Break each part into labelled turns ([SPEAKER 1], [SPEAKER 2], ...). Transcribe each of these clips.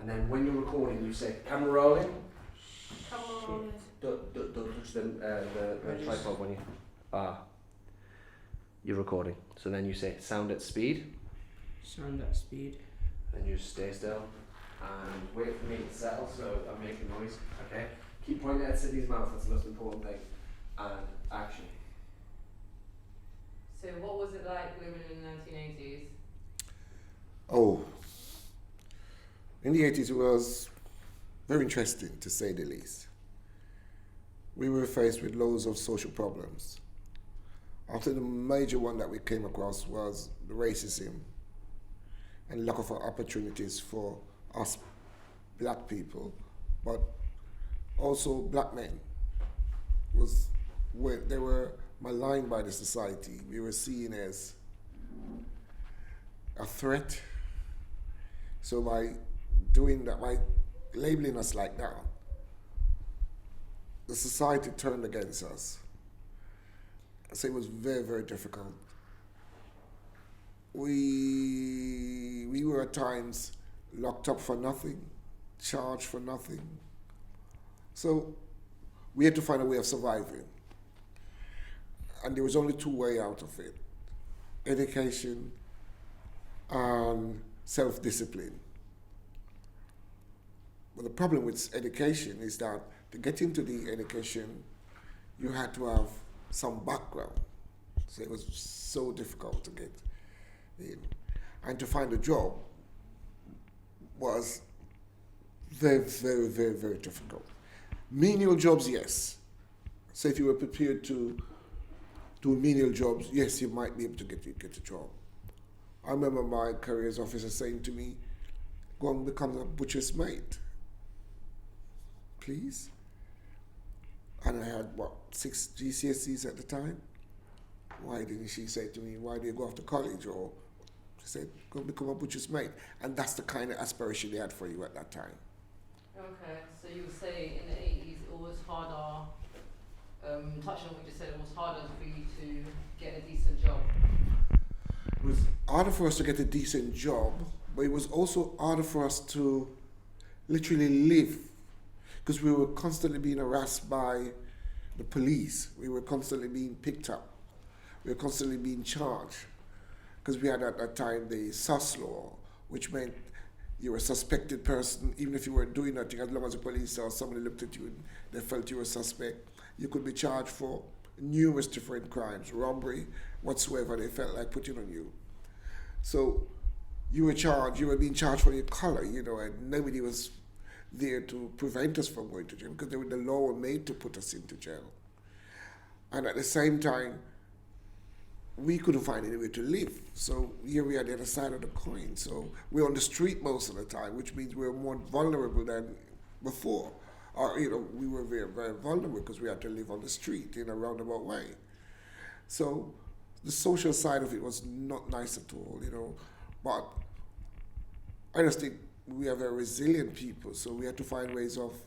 [SPEAKER 1] then when you're recording, you say, camera rolling.
[SPEAKER 2] Camera rolling.
[SPEAKER 1] Don't touch the tripod when you're recording. So then you say, sound at speed.
[SPEAKER 3] Sound at speed.
[SPEAKER 1] Then you stay still and wait for me to settle, so I'm making noise. Okay? Keep pointing at Sydney's mouth, that's the most important thing. And action.
[SPEAKER 2] So what was it like living in the 1980s?
[SPEAKER 4] Oh, in the 80s it was very interesting, to say the least. We were faced with loads of social problems. I think the major one that we came across was the racism and lack of opportunities for us black people, but also black men. They were maligned by the society. We were seen as a threat. So by doing that, by labeling us like that, the society turned against us. So it was very, very difficult. We were at times locked up for nothing, charged for nothing. So we had to find a way of surviving. And there was only two ways out of it: education and self-discipline. But the problem with education is that to get into the education, you had to have some background. So it was so difficult to get in. And to find a job was very, very, very, very difficult. Menial jobs, yes. So if you were prepared to do menial jobs, yes, you might be able to get a job. I remember my careers officer saying to me, go and become a butcher's mate, please. And I had, 6 GCSEs at the time? Why didn't she say to me, why do you go off to college? Or she said, go become a butcher's mate. And that's the kind of aspiration they had for you at that time.
[SPEAKER 2] Okay, so you would say in the 80s it was harder, touching on what you just said, it was harder for you to get a decent job.
[SPEAKER 4] It was harder for us to get a decent job, but it was also harder for us to literally live, because we were constantly being harassed by the police. We were constantly being picked up. We were constantly being charged, because we had at that time the sus law, which meant you were a suspected person, even if you weren't doing nothing, as long as the police or somebody looked at you and they felt you were a suspect, you could be charged for numerous different crimes, robbery, whatsoever they felt like putting on you. So you were being charged for your color, and nobody was there to prevent us from going to jail, because the law were made to put us into jail. And at the same time, we couldn't find any way to live. So here we are at the other side of the coin. So we're on the street most of the time, which means we're more vulnerable than before. Or, we were very, very vulnerable because we had to live on the street in a roundabout way. So the social side of it was not nice at all, But I just think we are very resilient people, so we had to find ways of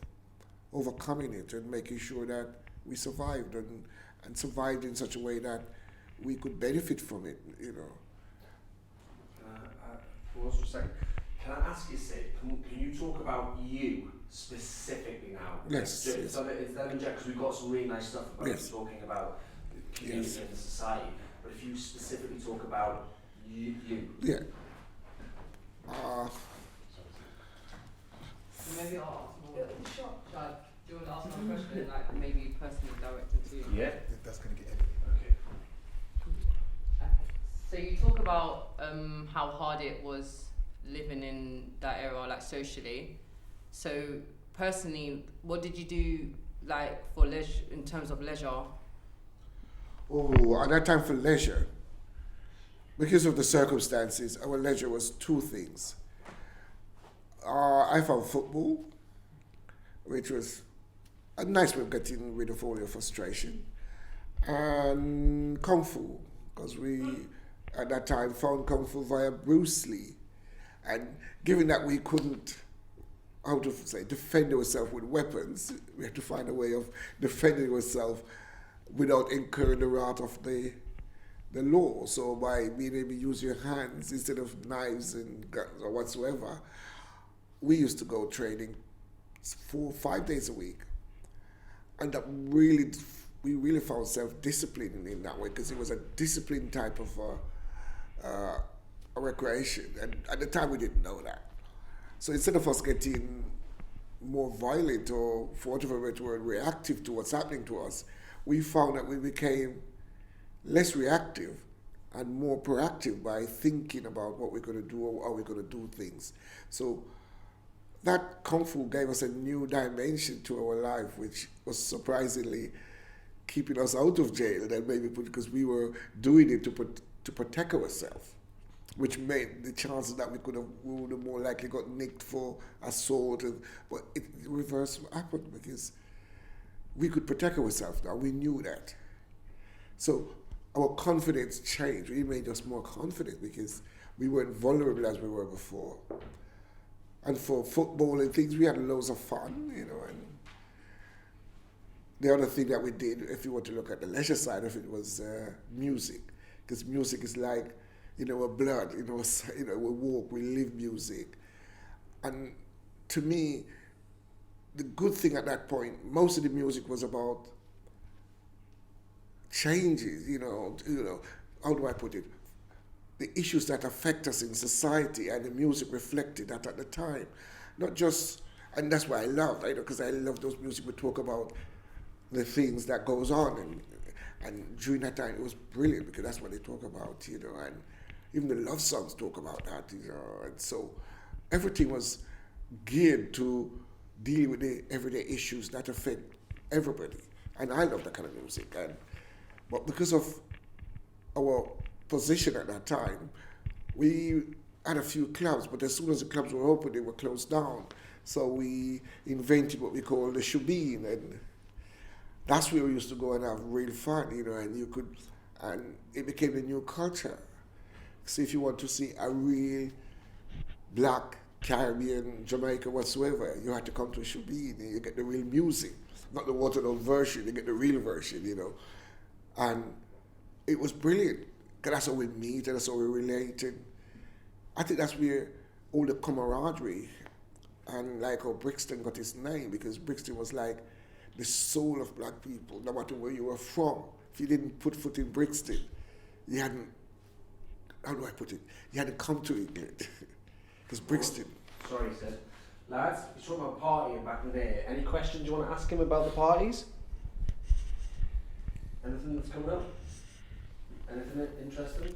[SPEAKER 4] overcoming it and making sure that we survived and survived in such a way that we could benefit from it,
[SPEAKER 1] Pause for a second. Can I ask you, Sid, can you talk about you specifically now?
[SPEAKER 4] Yes.
[SPEAKER 1] Instead of because we've got some really nice stuff about
[SPEAKER 4] Yes.
[SPEAKER 1] you talking about the community and the society, but if you specifically talk about you.
[SPEAKER 4] Yeah.
[SPEAKER 2] Maybe I'll ask more. Like, do you want to ask more question, like maybe personally directed to you?
[SPEAKER 1] Yeah.
[SPEAKER 5] That's going to get edited.
[SPEAKER 1] Okay.
[SPEAKER 2] Okay. So you talk about how hard it was living in that era, like socially. So personally, what did you do, like for leisure, in terms of leisure?
[SPEAKER 4] Oh, at that time for leisure, because of the circumstances, our leisure was two things. I found football, which was a nice way of getting rid of all your frustration, and Kung Fu, because we, at that time, found Kung Fu via Bruce Lee. And given that we couldn't, defend ourselves with weapons, we had to find a way of defending ourselves without incurring the wrath of the law. So by being able to use your hands instead of knives and guns or whatsoever, we used to go training 4 or 5 days a week. And that really, we really found self-discipline in that way, because it was a disciplined type of a recreation. And at the time we didn't know that. So instead of us getting more violent or, for whatever word, reactive to what's happening to us, we found that we became less reactive and more proactive by thinking about what we're going to do or how we're going to do things. So that Kung Fu gave us a new dimension to our life, which was surprisingly keeping us out of jail, and maybe because we were doing it to protect ourselves, which made the chances that we would have more likely got nicked for assault. But it reverse happened because we could protect ourselves now. We knew that. So our confidence changed. It made us more confident because we weren't vulnerable as we were before. And for football and things, we had loads of fun, you know. And the other thing that we did, if you want to look at the leisure side of it, was music, because music is like, you know, our blood, you know, we walk, we live music. And to me, the good thing at that point, most of the music was about changes, you know, how do I put it? The issues that affect us in society, and the music reflected that at the time. Not just, and that's why I love, you know, because I love those music we talk about the things that goes on, and during that time it was brilliant because that's what they talk about, you know, and even the love songs talk about that, you know, and so everything was geared to deal with the everyday issues that affect everybody, and I love that kind of music. But because of our position at that time, we had a few clubs, but as soon as the clubs were open, they were closed down. So we invented what we call the shubeen, and that's where we used to go and have real fun, you know, and it became a new culture. So if you want to see a real black, Caribbean, Jamaica, whatsoever, you had to come to a shubeen, and you get the real music, not the watered down version, you get the real version, you know. And it was brilliant, because that's how we meet and that's how we relate. And I think that's where all the camaraderie and like how Brixton got its name, because Brixton was like the soul of black people, no matter where you were from. If you didn't put foot in Brixton, you hadn't, how do I put it? You hadn't come to England. Because Brixton.
[SPEAKER 1] Sorry, Sid. Lads, he's talking about partying back in there. Any questions you want to ask him about the parties? Anything that's coming up? Anything interesting?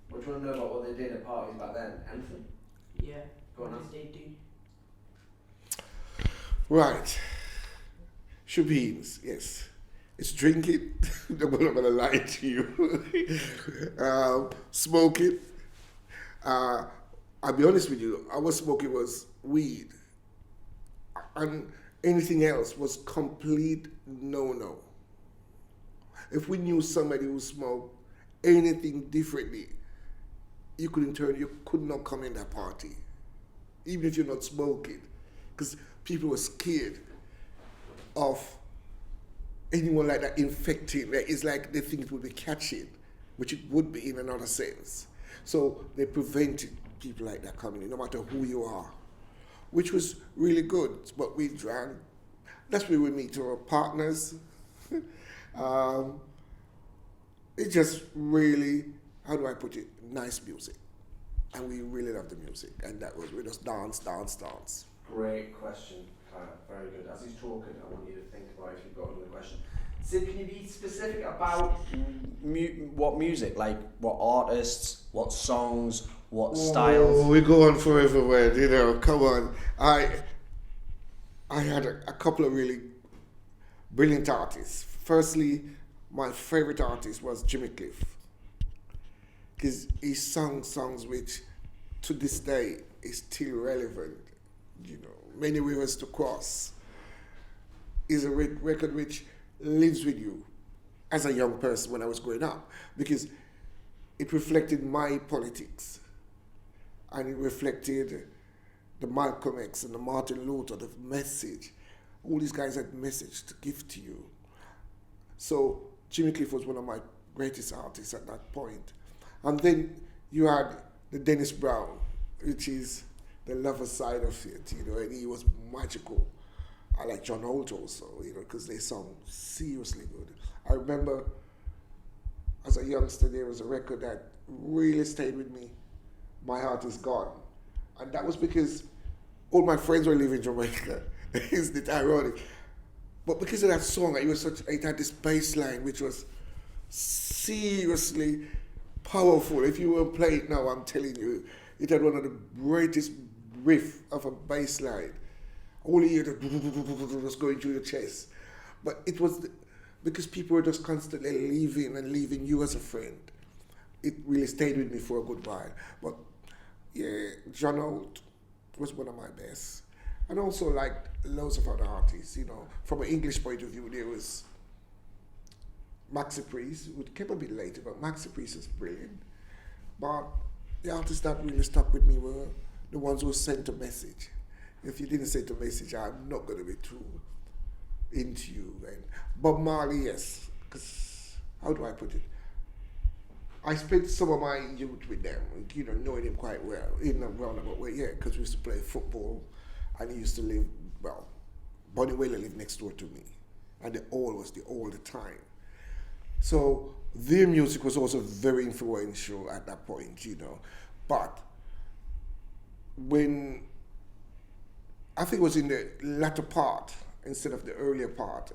[SPEAKER 1] What do you want to know about what they did at parties back then? Anything?
[SPEAKER 3] Yeah.
[SPEAKER 1] Go on,
[SPEAKER 3] What did they do?
[SPEAKER 4] Right. Shebeens, yes. It's drinking. I'm not going to lie to you. Smoking. I'll be honest with you, our smoking was weed. And anything else was complete no-no. If we knew somebody who smoked anything differently, you could not come in that party, even if you're not smoking, because people were scared of anyone like that infecting. It's like they think it would be catching, which it would be in another sense. So they prevented people like that coming in, no matter who you are, which was really good. But we drank. That's where we meet our partners. It's just really, how do I put it, nice music. And we really love the music. And that was, we just dance.
[SPEAKER 1] Great question, Kyle. Very good. As he's talking, I want you to think about if you've got another question. Sid, can you be specific about what music? Like what artists, what songs, what styles?
[SPEAKER 4] Oh, we go on forever, man. You know, come on. I had a couple of really brilliant artists. Firstly, my favorite artist was Jimmy Cliff, because he sang songs which, to this day, is still relevant. You know, Many Rivers to Cross is a record which lives with you as a young person when I was growing up, because it reflected my politics, and it reflected the Malcolm X and the Martin Luther, the message. All these guys had message to give to you. So Jimmy Cliff was one of my greatest artists at that point. And then you had the Dennis Brown, which is the lover side of it, and he was magical. I like John Holt also, because they sound seriously good. I remember as a youngster, there was a record that really stayed with me. My Heart Is Gone. And that was because all my friends were living in Jamaica. Isn't it ironic? But because of that song, it had this bass line which was seriously powerful. If you were playing it now, I'm telling you, it had one of the greatest riff of a bass line. All you hear was going through your chest. But it was because people were just constantly leaving you as a friend. It really stayed with me for a good while. But yeah, John Holt was one of my best. And also like loads of other artists, From an English point of view, there was Maxi Priest, who came a bit later, but Maxi Priest is brilliant. But the artists that really stuck with me were the ones who sent a message. If you didn't send a message, I'm not going to be too into you. And Bob Marley, yes, because how do I put it? I spent some of my youth with them, knowing him quite well, in a roundabout way, because we used to play football, and he used to live, Bonnie Whaler lived next door to me, and the all was all the time. So their music was also very influential at that point, But when, I think it was in the latter part, instead of the earlier part,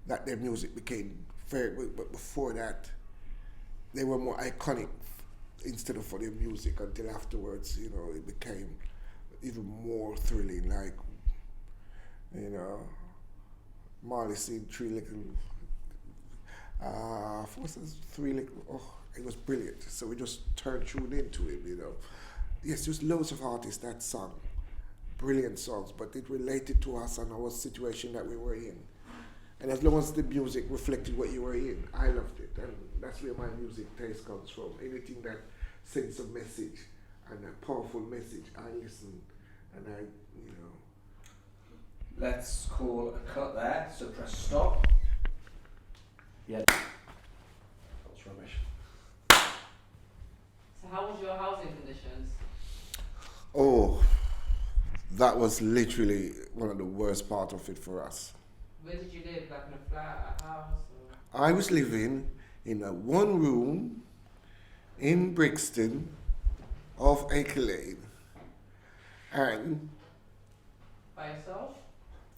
[SPEAKER 4] that their music became but before that, they were more iconic instead of for their music until afterwards, it became even more thrilling, like, Marley sing Three Little, it was brilliant. So we just tuned into it, Yes, there's loads of artists that sung brilliant songs, but it related to us and our situation that we were in. And as long as the music reflected what you were in, I loved it. And that's where my music taste comes from. Anything that sends a message and a powerful message, I listen and I.
[SPEAKER 1] Let's call a cut there. So press stop. Yeah. That's rubbish.
[SPEAKER 2] So how was your housing conditions?
[SPEAKER 4] Oh, that was literally one of the worst part of it for us.
[SPEAKER 2] Where did you live? Like in a flat, a house? Or?
[SPEAKER 4] I was living in a one room in Brixton off Acre Lane. And
[SPEAKER 2] by yourself?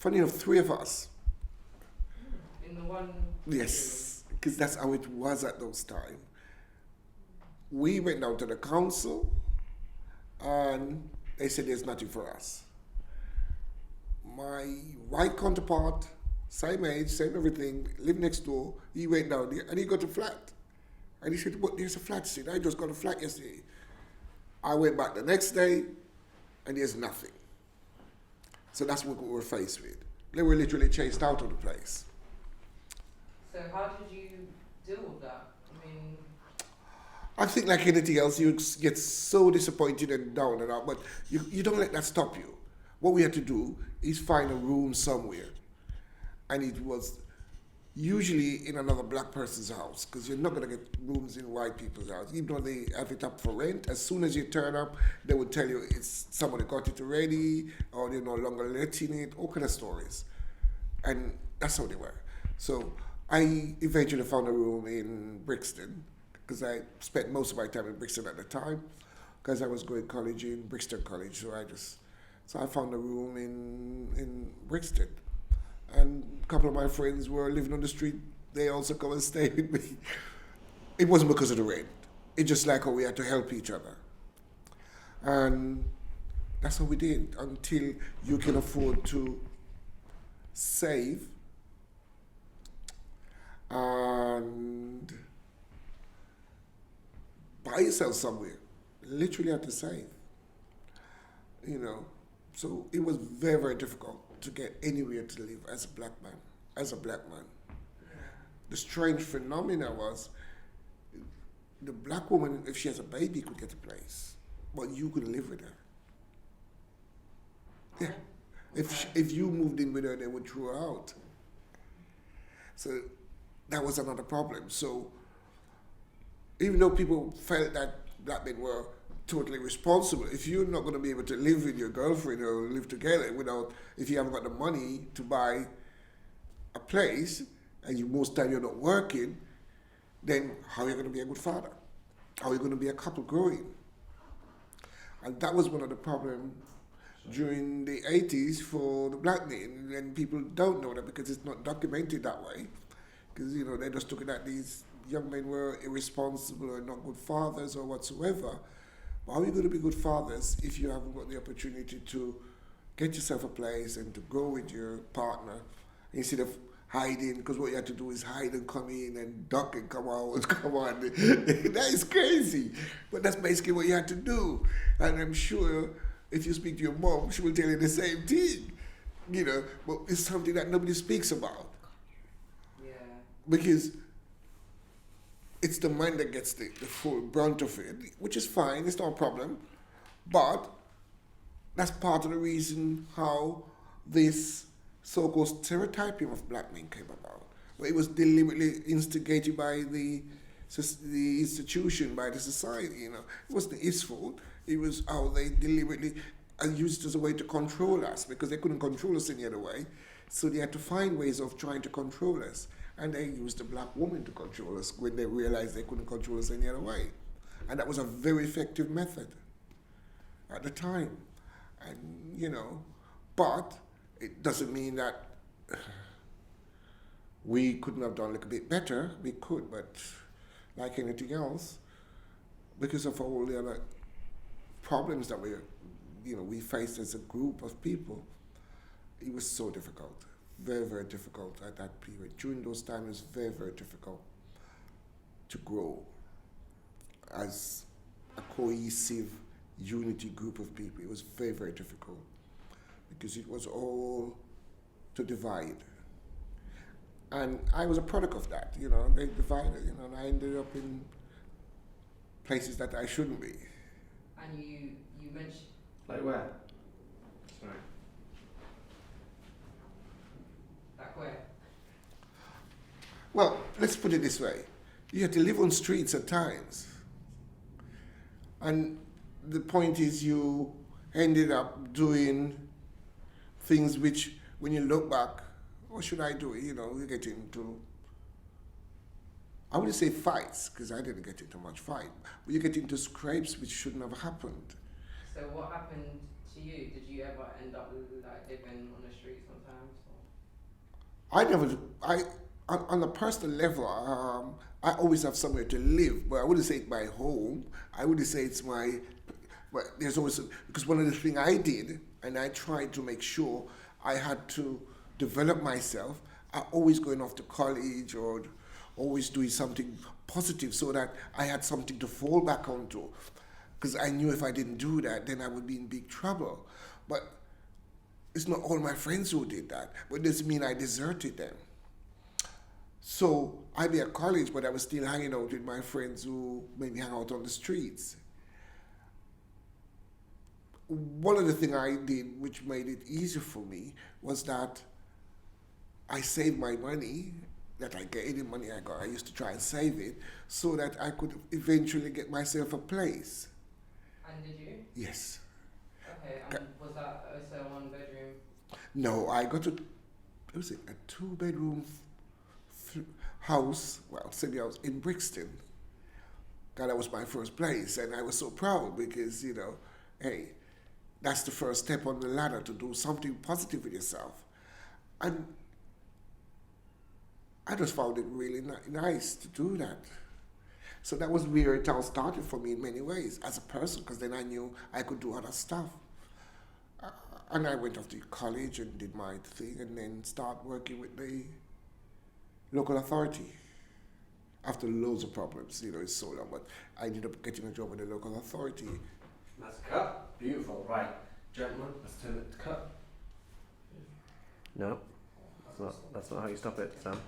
[SPEAKER 4] funny enough, 3 of us.
[SPEAKER 2] In the one
[SPEAKER 4] Yes, because that's how it was at those times. We went down to the council and they said there's nothing for us. My white counterpart, same age, same everything, lived next door, he went down there and he got a flat. And he said, "But there's a flat, Sid. I just got a flat yesterday." I went back the next day and there's nothing. So that's what we were faced with. They were literally chased out of the place.
[SPEAKER 2] So how did you deal with that? I mean,
[SPEAKER 4] I think like anything else, you get so disappointed and down and out, but you don't let that stop you. What we had to do is find a room somewhere. And it was usually in another black person's house, because you're not going to get rooms in white people's house. Even though they have it up for rent, as soon as you turn up, they would tell you it's somebody got it already, or they're no longer letting it, all kind of stories. And that's how they were. So I eventually found a room in Brixton, because I spent most of my time in Brixton at the time, because I was going to college in Brixton College. So I found a room in Brixton. And a couple of my friends were living on the street. They also come and stay with me. It wasn't because of the rent. It's just like how we had to help each other. And that's how we did until you can afford to save and buy yourself somewhere. Literally had to save. So it was very, very difficult to get anywhere to live as a black man. The strange phenomena was the black woman, if she has a baby, could get a place, but you could live with her. Yeah. If you moved in with her, they would throw her out. So that was another problem. So even though people felt that black men were totally responsible. If you're not going to be able to live with your girlfriend or live together without, if you haven't got the money to buy a place, and most time you're not working, then how are you going to be a good father? How are you going to be a couple growing? And that was one of the problems during the 80s for the black men, and people don't know that because it's not documented that way. Because, you know, they just took it that these young men were irresponsible or not good fathers or whatsoever. But how are you going to be good fathers if you haven't got the opportunity to get yourself a place and to go with your partner instead of hiding? Because what you have to do is hide and come in and duck and come out. Come on. That is crazy. But that's basically what you had to do. And I'm sure if you speak to your mom, she will tell you the same thing. You know, but it's something that nobody speaks about.
[SPEAKER 2] Yeah.
[SPEAKER 4] Because it's the man that gets the full brunt of it, which is fine, it's not a problem. But that's part of the reason how this so-called stereotyping of black men came about. But it was deliberately instigated by the institution, by the society, you know. It wasn't his fault. It was how they deliberately used it as a way to control us, because they couldn't control us any other way. So they had to find ways of trying to control us. And they used the black woman to control us when they realized they couldn't control us any other way. And that was a very effective method at the time. And, you know, but it doesn't mean that we couldn't have done a little bit better. We could, but like anything else, because of all the other problems that we faced as a group of people, it was so difficult. Very, very difficult at that period. During those times, it was very, very difficult to grow as a cohesive unity group of people. It was very, very difficult because it was all to divide. And I was a product of that, you know, they divided, you know, and I ended up in places that I shouldn't be.
[SPEAKER 2] And you mentioned...
[SPEAKER 1] Like where? Sorry.
[SPEAKER 2] Like where?
[SPEAKER 4] Well, let's put it this way. You had to live on streets at times. And the point is you ended up doing things which, when you look back, what should I do? You know, you get into, I wouldn't say fights, because I didn't get into much fight, but you get into scrapes which shouldn't have happened.
[SPEAKER 2] So what happened to you? Did you ever end up like living on the street sometimes? Or?
[SPEAKER 4] I never, on a personal level, I always have somewhere to live, but I wouldn't say it's my home. I wouldn't say it's my, but there's always, because one of the things I did, and I tried to make sure I had to develop myself, I always going off to college or always doing something positive so that I had something to fall back onto. Because I knew if I didn't do that, then I would be in big trouble. But it's not all my friends who did that, but it doesn't mean I deserted them. So I'd be at college, but I was still hanging out with my friends who made me hang out on the streets. One of the things I did, which made it easier for me, was that I saved my money, that I get any money I got, I used to try and save it, so that I could eventually get myself a place.
[SPEAKER 2] And did you?
[SPEAKER 4] Yes.
[SPEAKER 2] Okay, and was that also a one bedroom?
[SPEAKER 4] No, I got a 2-bedroom house, well, semi-house in Brixton. That was my first place, and I was so proud because, you know, hey, that's the first step on the ladder to do something positive with yourself. And I just found it really nice to do that. So that was where it all started for me in many ways as a person, because then I knew I could do other stuff. And I went off to college and did my thing and then start working with the local authority. After loads of problems, you know, it's so long, but I ended up getting a job with the local authority.
[SPEAKER 1] That's cut. Beautiful. Right. Gentlemen, let's turn it to cut.
[SPEAKER 3] No, that's not how you stop it, Sam.